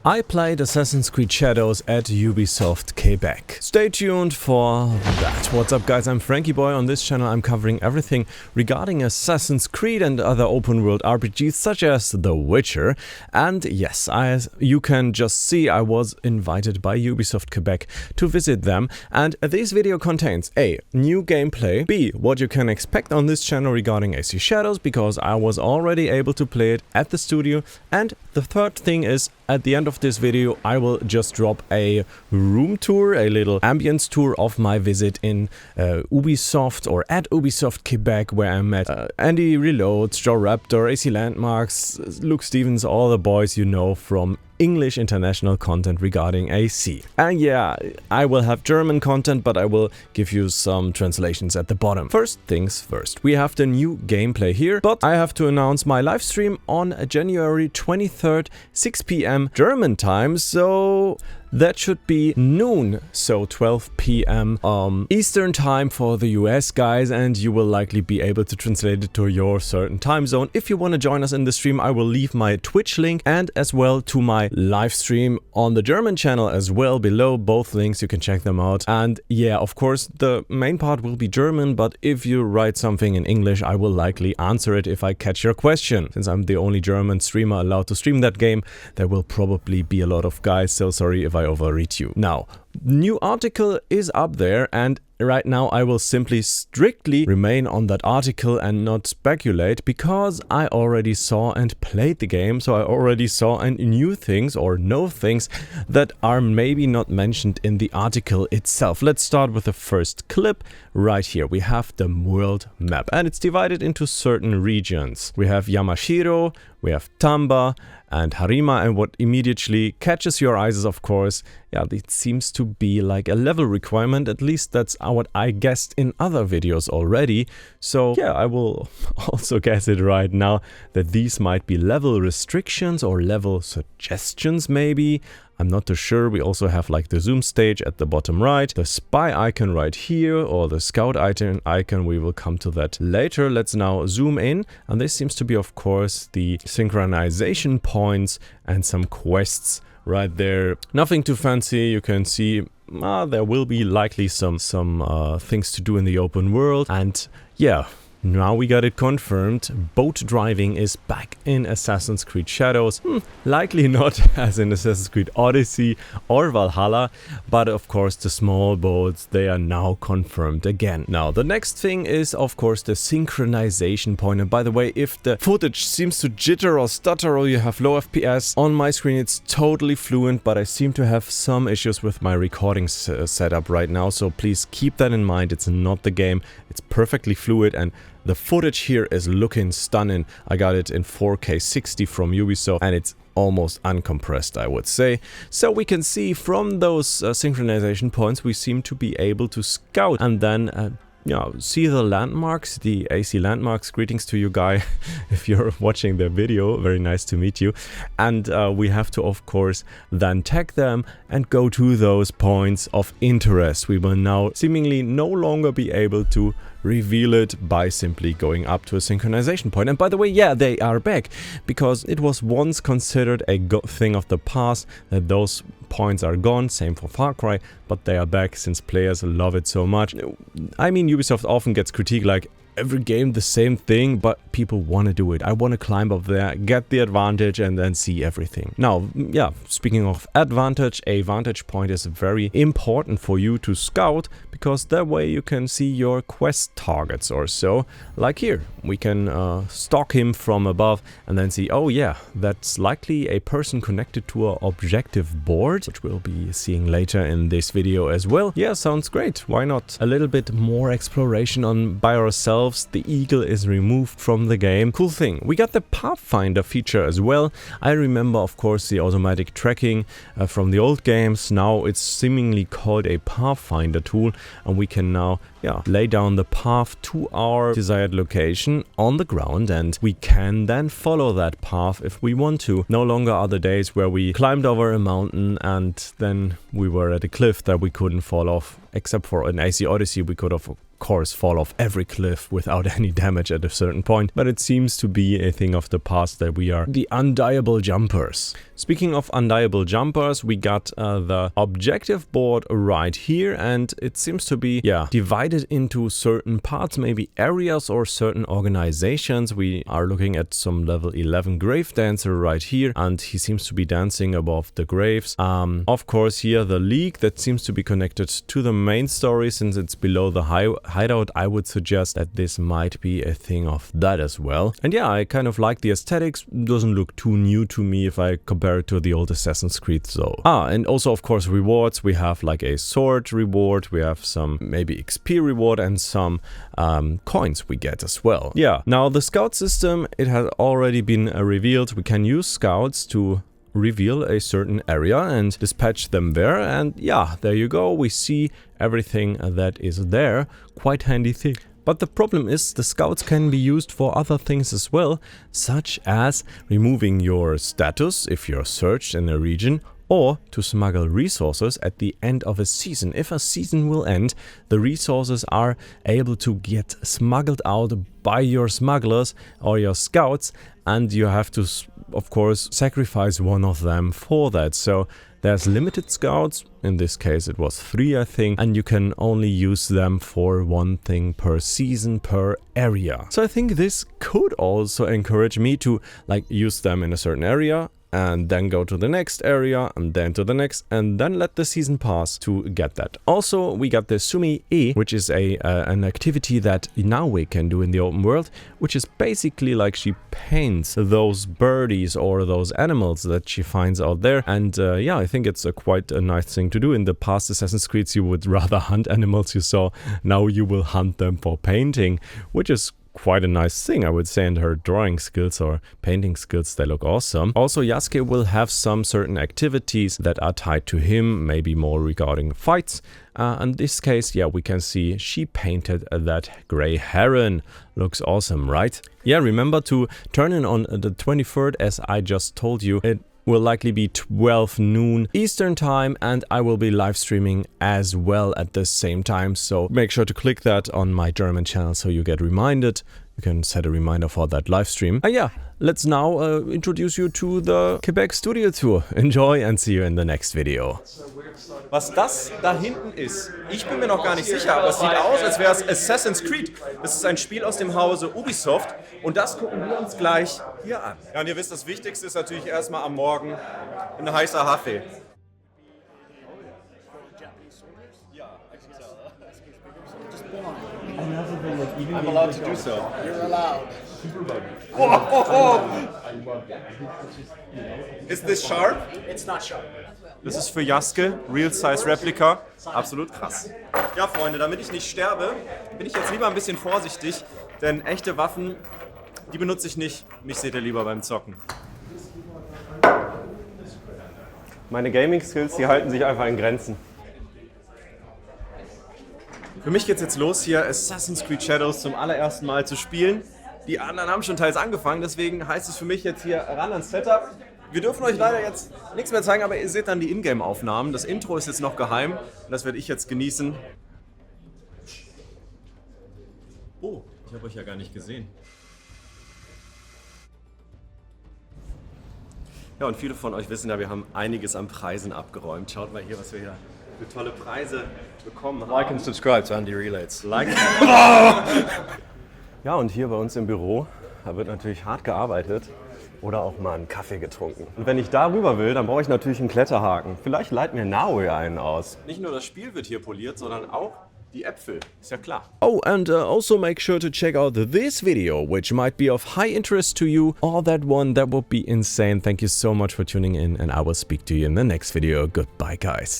I played Assassin's Creed Shadows at Ubisoft Quebec. Stay tuned for that. What's up guys, I'm Franky Boy. On this channel I'm covering everything regarding Assassin's Creed and other open world RPGs such as The Witcher. And yes, as you can just see, I was invited by Ubisoft Quebec to visit them. And this video contains A. New gameplay, B. What you can expect on this channel regarding AC Shadows, because I was already able to play it at the studio. And the third thing is, at the end of this video, I will just drop a room tour, a little ambience tour of my visit in Ubisoft or at Ubisoft Quebec, where I met Andy Reloads, Joe Raptor, AC Landmarks, Luke Stevens, all the boys you know from English international content regarding AC. And yeah, I will have German content, but I will give you some translations at the bottom. First things first, we have the new gameplay here, but I have to announce my live stream on January 23rd, 6 p.m. German time, so that should be noon, so 12 p.m. Eastern time for the US guys, and you will likely be able to translate it to your certain time zone. If you want to join us in the stream, I will leave my Twitch link and as well to my live stream on the German channel as well below. Both links, you can check them out. And yeah, of course, the main part will be German, but if you write something in English, I will likely answer it if I catch your question. Since I'm the only German streamer allowed to stream that game, there will probably be a lot of guys, so sorry if I overread you. Now, new article is up there, and right now I will simply strictly remain on that article and not speculate, because I already saw and played the game, so I already saw and knew things or know things that are maybe not mentioned in the article itself. Let's start with the first clip right here. We have the world map, and it's divided into certain regions. We have Yamashiro, we have Tamba and Harima, and what immediately catches your eyes is, of course, yeah, it seems to be like a level requirement. At least that's what I guessed in other videos already. So yeah, I will also guess it right now that these might be level restrictions or level suggestions maybe. I'm not too sure. We also have like the zoom stage at the bottom right, the spy icon right here, or the scout icon. We will come to that later. Let's now zoom in, and this seems to be, of course, the synchronization points and some quests right there. Nothing too fancy. You can see there will be likely some things to do in the open world. And yeah, now we got it confirmed. Boat driving is back in Assassin's Creed Shadows. Likely not as in Assassin's Creed Odyssey or Valhalla, but of course the small boats, they are now confirmed again. Now the next thing is, of course, the synchronization point. And by the way, if the footage seems to jitter or stutter or you have low FPS, on my screen it's totally fluent, but I seem to have some issues with my recording setup right now, so please keep that in mind. It's not the game, it's perfectly fluid, and the footage here is looking stunning. I got it in 4K 60 from Ubisoft, and it's almost uncompressed, I would say. So we can see from those synchronization points, we seem to be able to scout and then see the landmarks, the AC landmarks. Greetings to you, guy, if you're watching the video. Very nice to meet you. And we have to, of course, then tag them and go to those points of interest. We will now seemingly no longer be able to reveal it by simply going up to a synchronization point. And by the way, yeah, they are back, because it was once considered a thing of the past that those points are gone. Same for Far Cry, but they are back since players love it so much. I mean, Ubisoft often gets critiqued like every game the same thing, but people want to do it. I want to climb up there, get the advantage, and then see everything. Now, yeah, speaking of advantage, a vantage point is very important for you to scout, because that way you can see your quest targets or so. Like here, we can stalk him from above and then see, oh yeah, that's likely a person connected to our objective board, which we'll be seeing later in this video as well. Yeah, sounds great. Why not? A little bit more exploration by ourselves. The eagle is removed from the game. Cool thing. We got the Pathfinder feature as well. I remember, of course, the automatic tracking from the old games. Now it's seemingly called a Pathfinder tool, and we can now lay down the path to our desired location on the ground, and we can then follow that path if we want to. No longer are the days where we climbed over a mountain and then we were at a cliff that we couldn't fall off. Except for an AC Odyssey, we could have course fall off every cliff without any damage at a certain point, but it seems to be a thing of the past that we are the undieable jumpers. Speaking of undieable jumpers, we got the objective board right here, and it seems to be, yeah, divided into certain parts, maybe areas or certain organizations. We are looking at some level 11 grave dancer right here, and he seems to be dancing above the graves. Of course, here the league that seems to be connected to the main story, since it's below the hideout. I would suggest that this might be a thing of that as well. And yeah, I kind of like the aesthetics. Doesn't look too new to me if I compare it to the old Assassin's Creed though. And also of course rewards. We have like a sword reward, we have some maybe XP reward, and some coins we get as well. Yeah, now the scout system, it has already been revealed. We can use scouts to reveal a certain area and dispatch them there, and yeah, there you go, we see everything that is there. Quite handy thing. But the problem is the scouts can be used for other things as well, such as removing your status if you're searched in a region, or to smuggle resources at the end of a season. If a season will end, the resources are able to get smuggled out by your smugglers or your scouts, and you have to, of course, sacrifice one of them for that. So there's limited scouts, in this case it was 3 I think, and you can only use them for one thing per season, per area. So I think this could also encourage me to like use them in a certain area, and then go to the next area, and then to the next, and then let the season pass to get that. Also, we got the Sumi E, which is an activity that Inaue can do in the open world, which is basically like she paints those birdies or those animals that she finds out there. And yeah, I think it's quite a nice thing to do. In the past Assassin's Creed, you would rather hunt animals you saw. Now you will hunt them for painting, which is quite a nice thing, I would say, and her drawing skills or painting skills, they look awesome. Also, Yasuke will have some certain activities that are tied to him, maybe more regarding fights. In this case, yeah, we can see she painted that gray heron. Looks awesome, right? Yeah, remember to turn in on the 23rd, as I just told you. It will likely be 12 noon Eastern time, and I will be live streaming as well at the same time, so make sure to click that on my German channel so you get reminded. You can set a reminder for that live stream. Yeah, let's now introduce you to the Quebec Studio Tour. Enjoy and see you in the next video. Was das da hinten ist, ich bin mir noch gar nicht sicher, aber es sieht aus, als wäre es Assassin's Creed. Das ist ein Spiel aus dem Hause Ubisoft und das gucken wir uns gleich hier an. Ja, und ihr wisst, das Wichtigste ist natürlich erstmal am Morgen ein heißer Kaffee. I'm allowed to do so. You're allowed. Is this sharp? It's not sharp. Das ist für Jaske, Real Size Replica. Absolut krass. Ja, Freunde, damit ich nicht sterbe, bin ich jetzt lieber ein bisschen vorsichtig, denn echte Waffen, die benutze ich nicht. Mich seht ihr lieber beim Zocken. Meine Gaming-Skills, die halten sich einfach in Grenzen. Für mich geht's jetzt los, hier Assassin's Creed Shadows zum allerersten Mal zu spielen. Die anderen haben schon teils angefangen, deswegen heißt es für mich jetzt hier ran ans Setup. Wir dürfen euch leider jetzt nichts mehr zeigen, aber ihr seht dann die Ingame-Aufnahmen. Das Intro ist jetzt noch geheim und das werde ich jetzt genießen. Oh, ich habe euch ja gar nicht gesehen. Ja, und viele von euch wissen ja, wir haben einiges an Preisen abgeräumt. Schaut mal hier, was wir hier für tolle Preise bekommen haben. Like and subscribe to Andy Relates. Like. Ja, und hier bei uns im Büro, da wird natürlich hart gearbeitet oder auch mal einen Kaffee getrunken. Und wenn ich darüber will, dann brauche ich natürlich einen Kletterhaken. Vielleicht leiht mir Naue einen aus. Nicht nur das Spiel wird hier poliert, sondern auch die Äpfel. Ist ja klar. Oh, and also make sure to check out this video, which might be of high interest to you, or that one. That would be insane. Thank you so much for tuning in, and I will speak to you in the next video. Goodbye, guys.